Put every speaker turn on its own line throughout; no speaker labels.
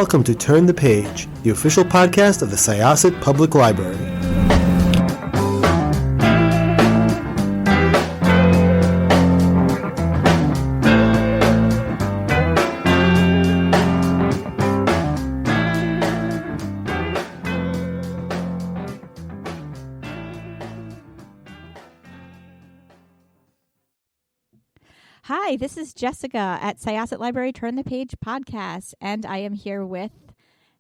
Welcome to Turn the Page, the official podcast of the Syosset Public Library.
Hi, this is Jessica at Syosset Library Turn the Page podcast, and I am here with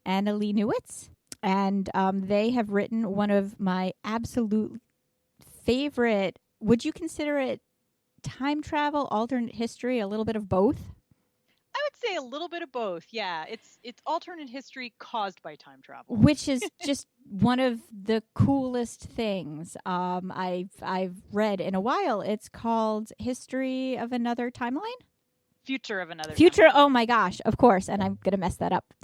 Annalee Newitz, and they have written one of my absolute favorite, would you consider it time travel, alternate history, a little bit of both?
I would say a little bit of both, yeah. It's alternate history caused by time travel.
Which is just one of the coolest things I've read in a while. It's called History of Another Timeline?
Future of Another
Timeline.
Timeline.
Oh my gosh, of course, and I'm going to mess that up.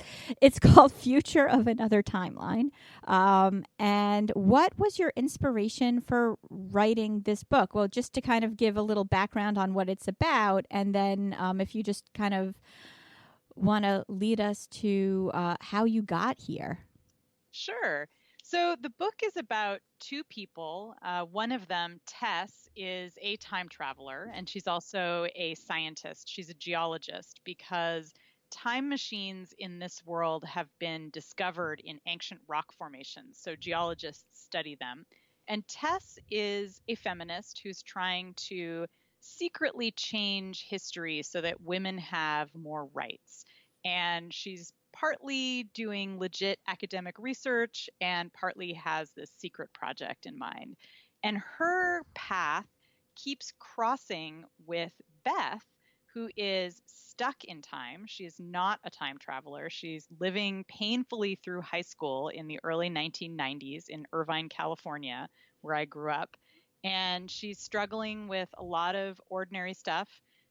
It's called Future of Another Timeline. And what was your inspiration for writing this book? Well, just to kind of give a little background on what it's about, and then if you just kind of want to lead us to how you got here.
Sure. So the book is about two people. One of them, Tess, is a time traveler, and she's also a scientist. She's a geologist because time machines in this world have been discovered in ancient rock formations. So geologists study them. And Tess is a feminist who's trying to secretly change history so that women have more rights. And she's partly doing legit academic research and partly has this secret project in mind. And her path keeps crossing with Beth, who is stuck in time. She is not a time traveler. She's living painfully through high school in the early 1990s in Irvine, California, where I grew up. And she's struggling with a lot of ordinary stuff.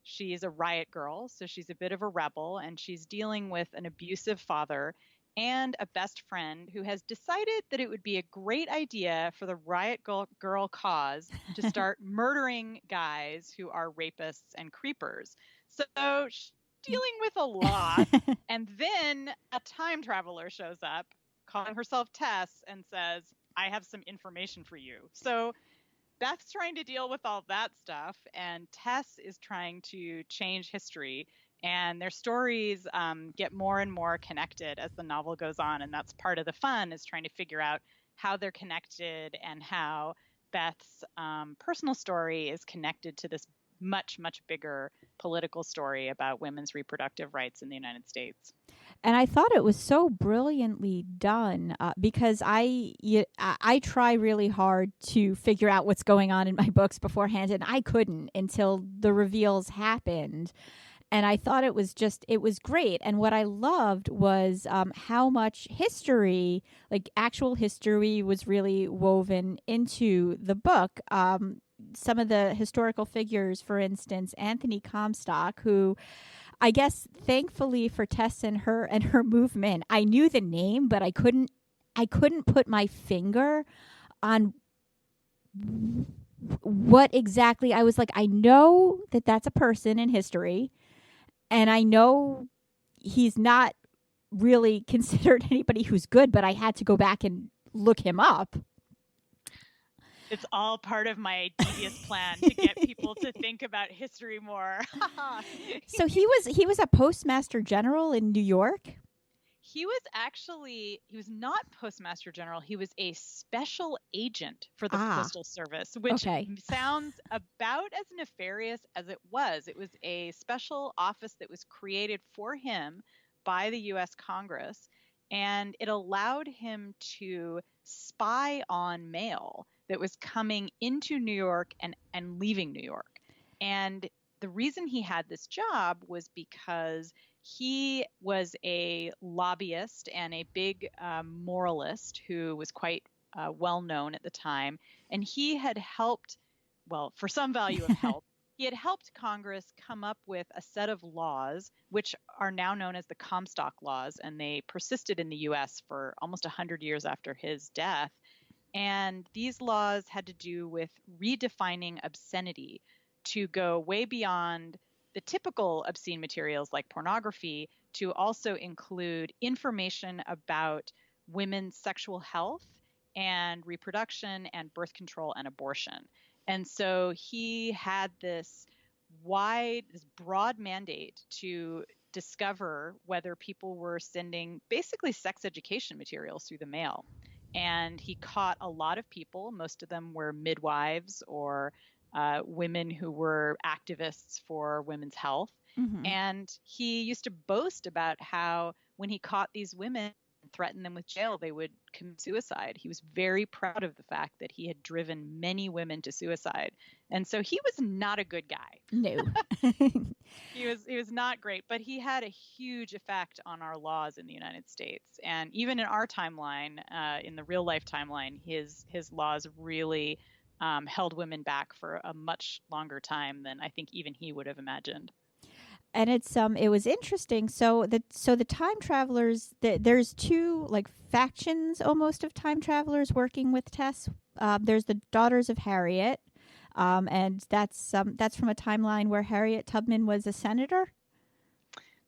She's a riot girl, so she's a bit of a rebel, and she's dealing with an abusive father and a best friend who has decided that it would be a great idea for the riot girl cause to start murdering guys who are rapists and creepers. So she's dealing with a lot, and then a time traveler shows up, calling herself Tess, and says, I have some information for you. So Beth's trying to deal with all that stuff, and Tess is trying to change history, and their stories get more and more connected as the novel goes on, and that's part of the fun, is trying to figure out how they're connected and how Beth's personal story is connected to this much, much bigger political story about women's reproductive rights in the United States.
And I thought it was so brilliantly done because I try really hard to figure out what's going on in my books beforehand, and I couldn't until the reveals happened. And I thought it was great. And what I loved was how much history, like actual history, was really woven into the book. Some of the historical figures, for instance, Anthony Comstock, who I guess thankfully for Tess and her movement, I knew the name, but I couldn't put my finger on what exactly. I was like, I know that that's a person in history, and I know he's not really considered anybody who's good, but I had to go back and look him up.
It's all part of my devious plan to get people to think about history more.
So he was a postmaster general in New York?
He was not postmaster general. He was a special agent for the Postal Service, which sounds about as nefarious as it was. It was a special office that was created for him by the U.S. Congress, and it allowed him to spy on mail that was coming into New York and leaving New York. And the reason he had this job was because he was a lobbyist and a big moralist who was quite well known at the time. And he had helped, well, for some value of help, he had helped Congress come up with a set of laws, which are now known as the Comstock Laws, and they persisted in the U.S. for almost 100 years after his death. And these laws had to do with redefining obscenity to go way beyond the typical obscene materials like pornography to also include information about women's sexual health and reproduction and birth control and abortion. And so he had this broad mandate to discover whether people were sending basically sex education materials through the mail. And he caught a lot of people. Most of them were midwives or women who were activists for women's health.
Mm-hmm.
And he used to boast about how when he caught these women and threatened them with jail, they would commit suicide. He was very proud of the fact that he had driven many women to suicide. And so he was not a good guy.
No.
He was not great, but he had a huge effect on our laws in the United States. And even in our timeline, in the real life timeline, his laws really held women back for a much longer time than I think even he would have imagined.
And it was interesting. So the time travelers, there's two like factions almost of time travelers working with Tess. There's the Daughters of Harriet, and that's from a timeline where Harriet Tubman was a senator.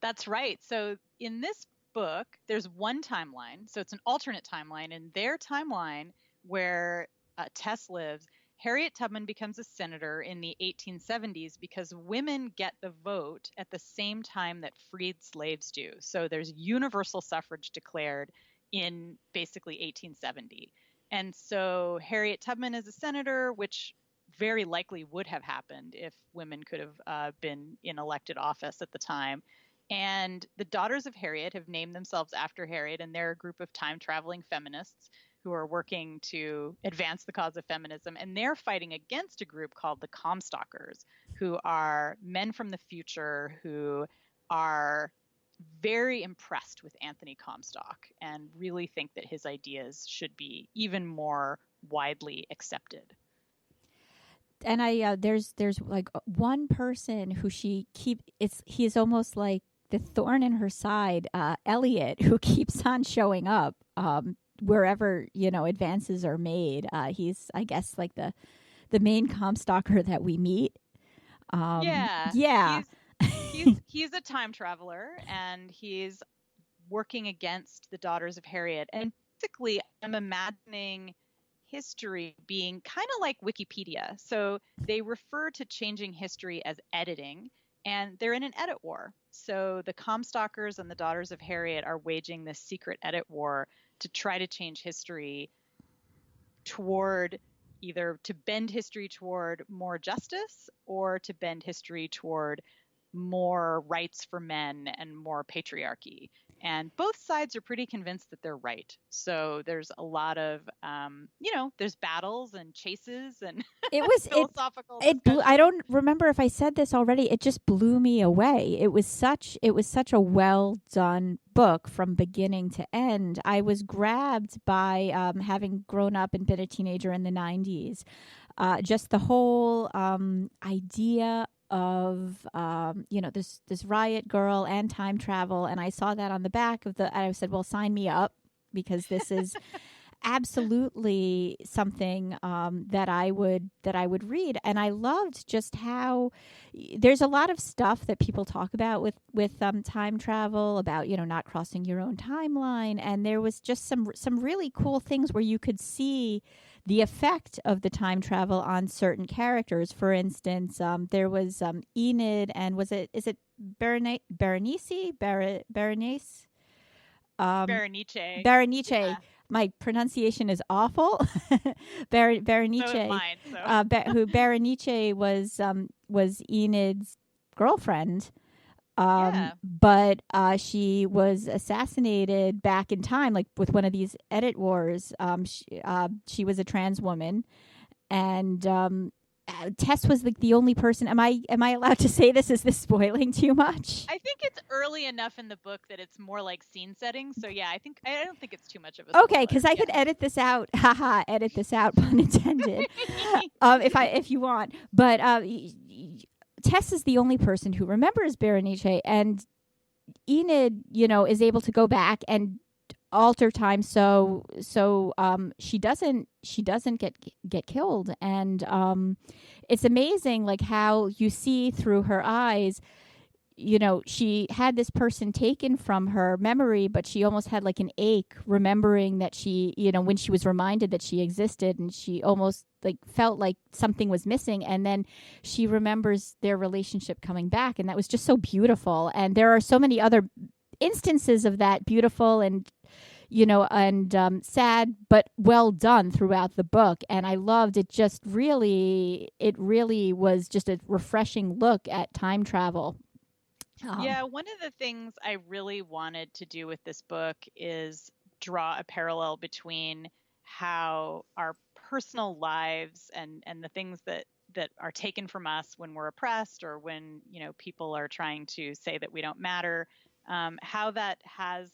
That's right. So in this book, there's one timeline. So it's an alternate timeline. In their timeline where Tess lives, Harriet Tubman becomes a senator in the 1870s because women get the vote at the same time that freed slaves do. So there's universal suffrage declared in basically 1870. And so Harriet Tubman is a senator, which very likely would have happened if women could have been in elected office at the time. And the Daughters of Harriet have named themselves after Harriet, and they're a group of time-traveling feminists who are working to advance the cause of feminism. And they're fighting against a group called the Comstockers, who are men from the future who are very impressed with Anthony Comstock and really think that his ideas should be even more widely accepted.
And there's like one person who he is almost like the thorn in her side, Elliot, who keeps on showing up wherever advances are made. He's, I guess, like the main Comstocker that we meet.
Yeah. He's a time traveler, and he's working against the Daughters of Harriet. And basically, I'm imagining history being kind of like Wikipedia. So they refer to changing history as editing, and they're in an edit war. So the Comstockers and the Daughters of Harriet are waging this secret edit war to try to change history toward either to bend history toward more justice or to bend history toward more rights for men and more patriarchy. And both sides are pretty convinced that they're right. So there's a lot of, there's battles and chases and philosophical.
I don't remember if I said this already. It just blew me away. It was such a well done book from beginning to end. I was grabbed by having grown up and been a teenager in the 90s. Just the whole idea of this riot girl and time travel, and I saw that on the back of I said, well, sign me up, because this is absolutely something that I would read. And I loved just how there's a lot of stuff that people talk about with time travel, about not crossing your own timeline, and there was just some really cool things where you could see the effect of the time travel on certain characters. For instance, there was Enid, and is it Berenice? Berenice?
Berenice.
Yeah. My pronunciation is awful. Berenice.
So is mine, so.
Who Berenice was Enid's girlfriend. But she was assassinated back in time, like with one of these edit wars. She was a trans woman, and Tess was like the only person. Am I allowed to say this? Is this spoiling too much?
I think it's early enough in the book that it's more like scene setting. So yeah, I don't think it's too much of a spoiler.
Okay, because I could edit this out. Haha, edit this out, pun intended. If you want, but Tess is the only person who remembers Berenice, and Enid, is able to go back and alter time so she doesn't get killed. And it's amazing, like how you see through her eyes she had this person taken from her memory, but she almost had like an ache remembering that she, when she was reminded that she existed, and she almost like felt like something was missing. And then she remembers their relationship coming back. And that was just so beautiful. And there are so many other instances of that, beautiful and sad, but well done throughout the book. And I loved it. It really was just a refreshing look at time travel.
Yeah, one of the things I really wanted to do with this book is draw a parallel between how our personal lives and the things that are taken from us when we're oppressed, or when people are trying to say that we don't matter, how that has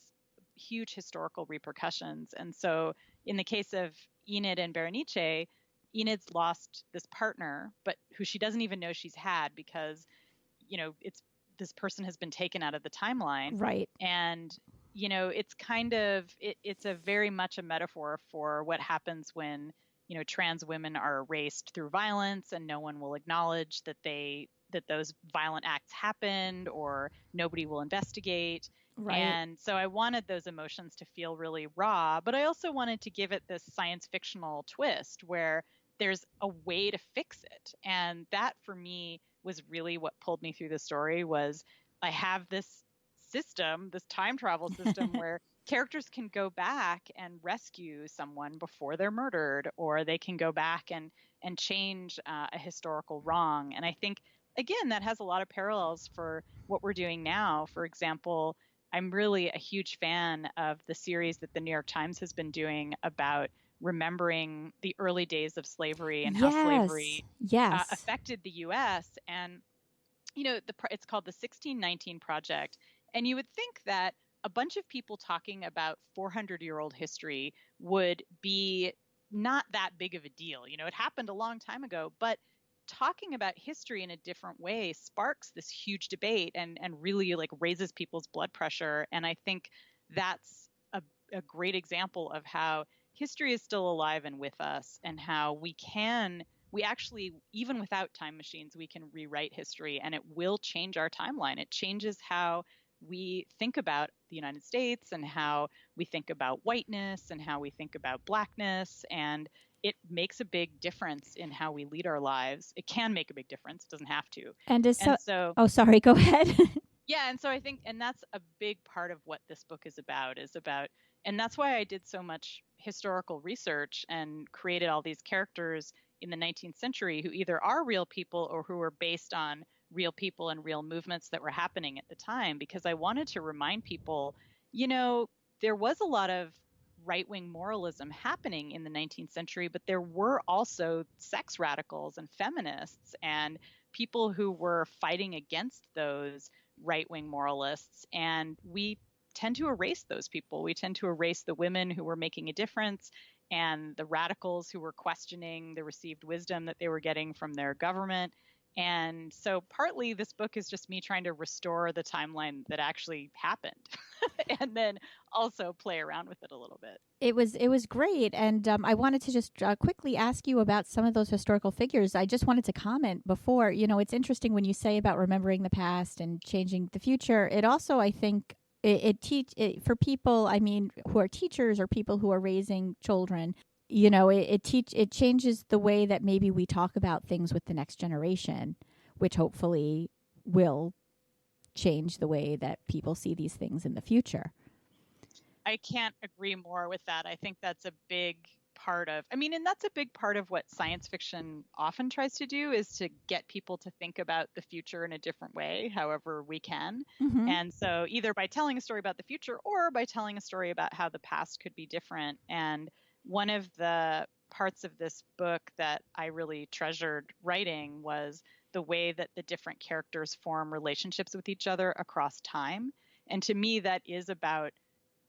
huge historical repercussions. And so in the case of Enid and Berenice, Enid's lost this partner, but who she doesn't even know she's had, because this person has been taken out of the timeline.
Right.
And it's kind of it's a very much a metaphor for what happens when trans women are erased through violence, and no one will acknowledge that those violent acts happened, or nobody will investigate.
Right.
And so I wanted those emotions to feel really raw, but I also wanted to give it this science fictional twist where there's a way to fix it. And that for me was really what pulled me through the story. Was I have this system, this time travel system where characters can go back and rescue someone before they're murdered, or they can go back and change a historical wrong. And I think, again, that has a lot of parallels for what we're doing now. For example, I'm really a huge fan of the series that the New York Times has been doing about remembering the early days of slavery and how slavery affected the U.S. And, it's called the 1619 Project. And you would think that a bunch of people talking about 400-year-old history would be not that big of a deal. It happened a long time ago, but talking about history in a different way sparks this huge debate and really like raises people's blood pressure. And I think that's a great example of how history is still alive and with us, and how we actually, even without time machines, we can rewrite history, and it will change our timeline. It changes how we think about the United States, and how we think about whiteness, and how we think about blackness. And it makes a big difference in how we lead our lives. It can make a big difference. It doesn't have to.
Oh, sorry, go ahead.
Yeah. And so I think, and that's a big part of what this book is about, and that's why I did so much historical research and created all these characters in the 19th century who either are real people or who are based on real people and real movements that were happening at the time, because I wanted to remind people, there was a lot of right-wing moralism happening in the 19th century, but there were also sex radicals and feminists and people who were fighting against those right-wing moralists. And we tend to erase those people. We tend to erase the women who were making a difference, and the radicals who were questioning the received wisdom that they were getting from their government. And so partly this book is just me trying to restore the timeline that actually happened and then also play around with it a little bit.
It was great. And I wanted to just quickly ask you about some of those historical figures. I just wanted to comment before, it's interesting when you say about remembering the past and changing the future. It also, I think, for people, who are teachers or people who are raising children, it changes the way that maybe we talk about things with the next generation, which hopefully will change the way that people see these things in the future.
I can't agree more with that. I think that's a big part of, and that's a big part of what science fiction often tries to do, is to get people to think about the future in a different way, however we can.
Mm-hmm.
And so either by telling a story about the future or by telling a story about how the past could be different. And one of the parts of this book that I really treasured writing was the way that the different characters form relationships with each other across time. And to me, that is about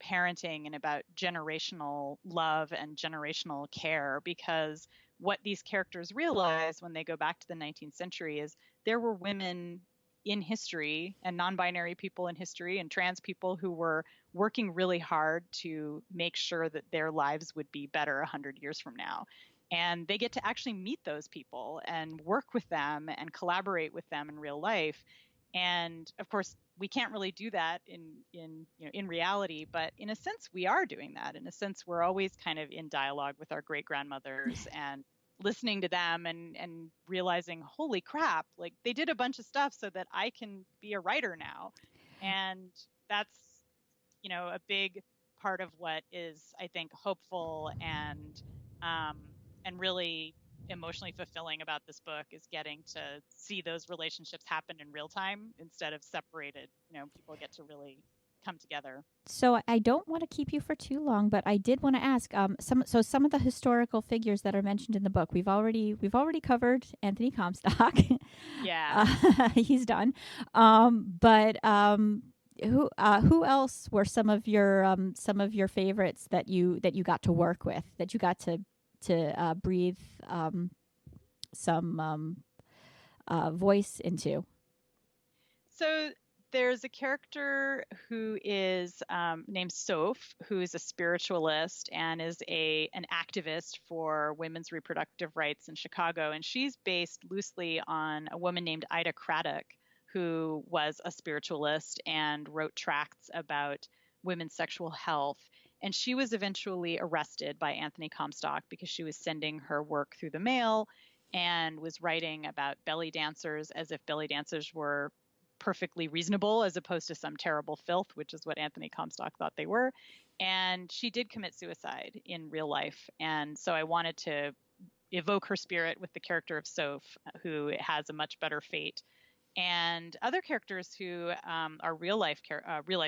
parenting and about generational love and generational care, because what these characters realize when they go back to the 19th century is there were women in history and non-binary people in history and trans people who were working really hard to make sure that their lives would be better 100 years from now. And they get to actually meet those people and work with them and collaborate with them in real life. And of course, we can't really do that in reality, but in a sense, we are doing that. In a sense, we're always kind of in dialogue with our great grandmothers and listening to them and realizing, holy crap, like they did a bunch of stuff so that I can be a writer now. And that's, a big part of what is, I think, hopeful and really emotionally fulfilling about this book is getting to see those relationships happen in real time instead of separated. People get to really come together.
So I don't want to keep you for too long, but I did want to ask some of the historical figures that are mentioned in the book. We've already covered Anthony Comstock.
Yeah,
he's done. But who else were some of your favorites that you got to work with, that you got to breathe some voice into?
So there's a character who is named Soph, who is a spiritualist and is an activist for women's reproductive rights in Chicago. And she's based loosely on a woman named Ida Craddock, who was a spiritualist and wrote tracts about women's sexual health. And she was eventually arrested by Anthony Comstock because she was sending her work through the mail and was writing about belly dancers as if belly dancers were perfectly reasonable as opposed to some terrible filth, which is what Anthony Comstock thought they were. And she did commit suicide in real life. And so I wanted to evoke her spirit with the character of Soph, who has a much better fate. And other characters who are real life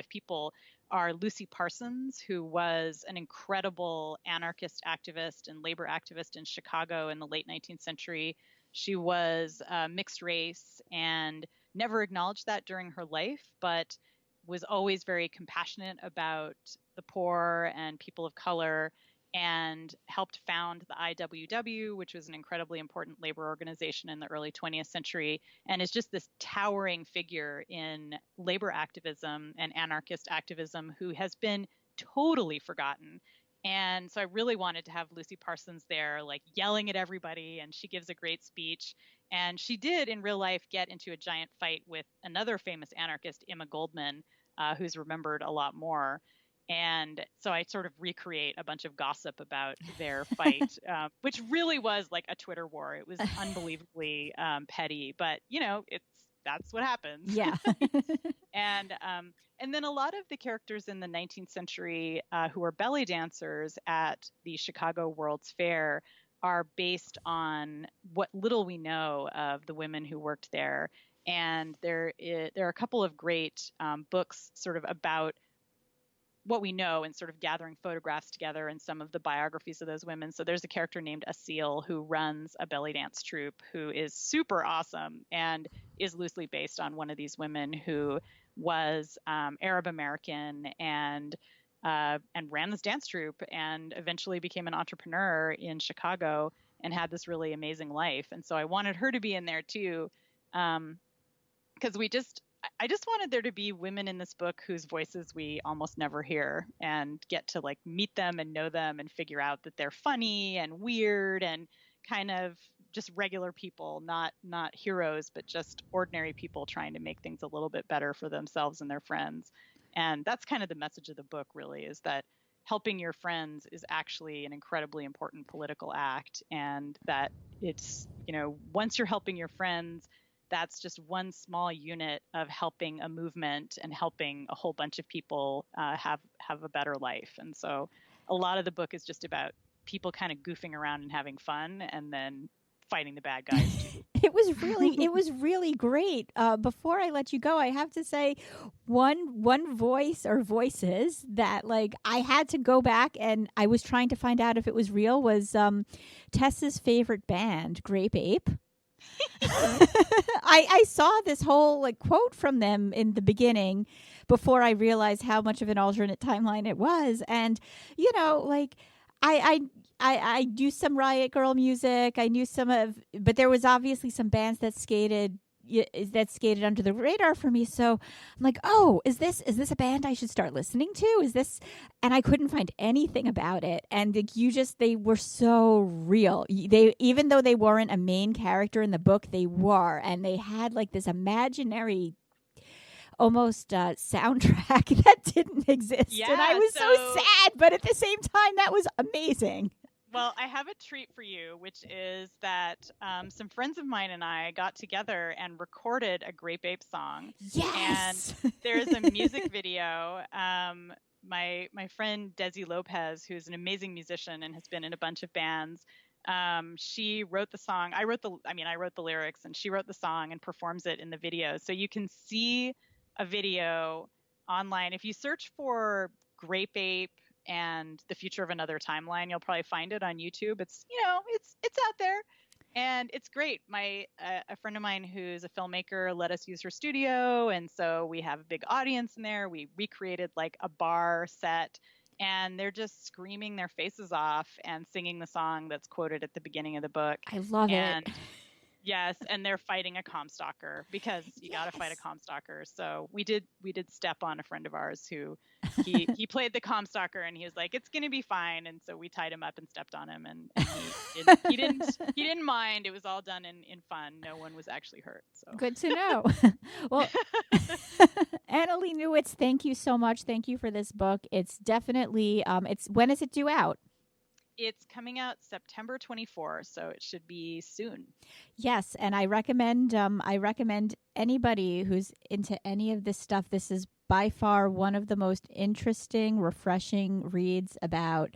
people are Lucy Parsons, who was an incredible anarchist activist and labor activist in Chicago in the late 19th century. She was mixed race and never acknowledged that during her life, but was always very compassionate about the poor and people of color, and helped found the IWW, which was an incredibly important labor organization in the early 20th century, and is just this towering figure in labor activism and anarchist activism who has been totally forgotten. And so I really wanted to have Lucy Parsons there, like yelling at everybody, and she gives a great speech. And she did in real life get into a giant fight with another famous anarchist, Emma Goldman, who's remembered a lot more. And so I sort of recreate a bunch of gossip about their fight, which really was like a Twitter war. It was unbelievably petty, but that's what happens.
Yeah.
And then a lot of the characters in the 19th century who are belly dancers at the Chicago World's Fair are based on what little we know of the women who worked there. And there are a couple of great books sort of about what we know and sort of gathering photographs together and some of the biographies of those women. So there's a character named Asil who runs a belly dance troupe who is super awesome and is loosely based on one of these women who was Arab American and ran this dance troupe and eventually became an entrepreneur in Chicago and had this really amazing life. And so I wanted her to be in there too, because I just wanted there to be women in this book whose voices we almost never hear, and get to like meet them and know them and figure out that they're funny and weird and kind of just regular people, not heroes, but just ordinary people trying to make things a little bit better for themselves and their friends. And that's kind of the message of the book, really, is that helping your friends is actually an incredibly important political act, and that it's, once you're helping your friends, that's just one small unit of helping a movement and helping a whole bunch of people have a better life. And so a lot of the book is just about people kind of goofing around and having fun, and then fighting the bad guys too.
It was really great. Before I let you go, I have to say one voice or voices that like I had to go back and I was trying to find out if it was real was Tess's favorite band, Grape Ape. I saw this whole like quote from them in the beginning before I realized how much of an alternate timeline it was. And like I do some Riot Girl music. I knew but there was obviously some bands that skated under the radar for me. So I'm like, oh, is this a band I should start listening to? Is this? And I couldn't find anything about it. And they were so real. Even though they weren't a main character in the book, they were, and they had like this imaginary almost soundtrack that didn't exist.
Yeah,
and I was so sad, but at the same time, that was amazing.
Well, I have a treat for you, which is that some friends of mine and I got together and recorded a Grape Ape song.
Yes!
And there's a music video. My friend Desi Lopez, who's an amazing musician and has been in a bunch of bands, she wrote the song. I wrote the lyrics, and she wrote the song and performs it in the video. So you can see a video online. If you search for Grape Ape and The Future of Another Timeline, you'll probably find it on YouTube. It's out there, and it's great. A friend of mine who's a filmmaker let us use her studio, and so we have a big audience in there. We recreated like a bar set, and they're just screaming their faces off and singing the song that's quoted at the beginning of the book.
I love it.
Yes, and they're fighting a Comstocker because you got to fight a Comstocker. So we did step on a friend of ours who he played the Comstocker, and he was like, "It's gonna be fine." And so we tied him up and stepped on him, and he didn't mind. It was all done in fun. No one was actually hurt. So
good to know. Well, Annalee Newitz, thank you so much. Thank you for this book. It's definitely when is it due out?
It's coming out September 24, so it should be soon.
Yes, and I recommend anybody who's into any of this stuff. This is by far one of the most interesting, refreshing reads about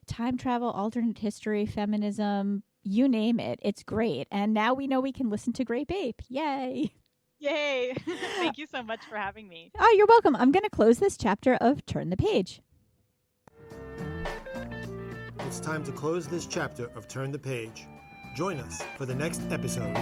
time travel, alternate history, feminism, you name it. It's great. And now we know we can listen to Grape Ape. Yay!
Yay! Thank you so much for having me.
Oh, you're welcome. I'm going to close this chapter of Turn the Page.
It's time to close this chapter of Turn the Page. Join us for the next episode.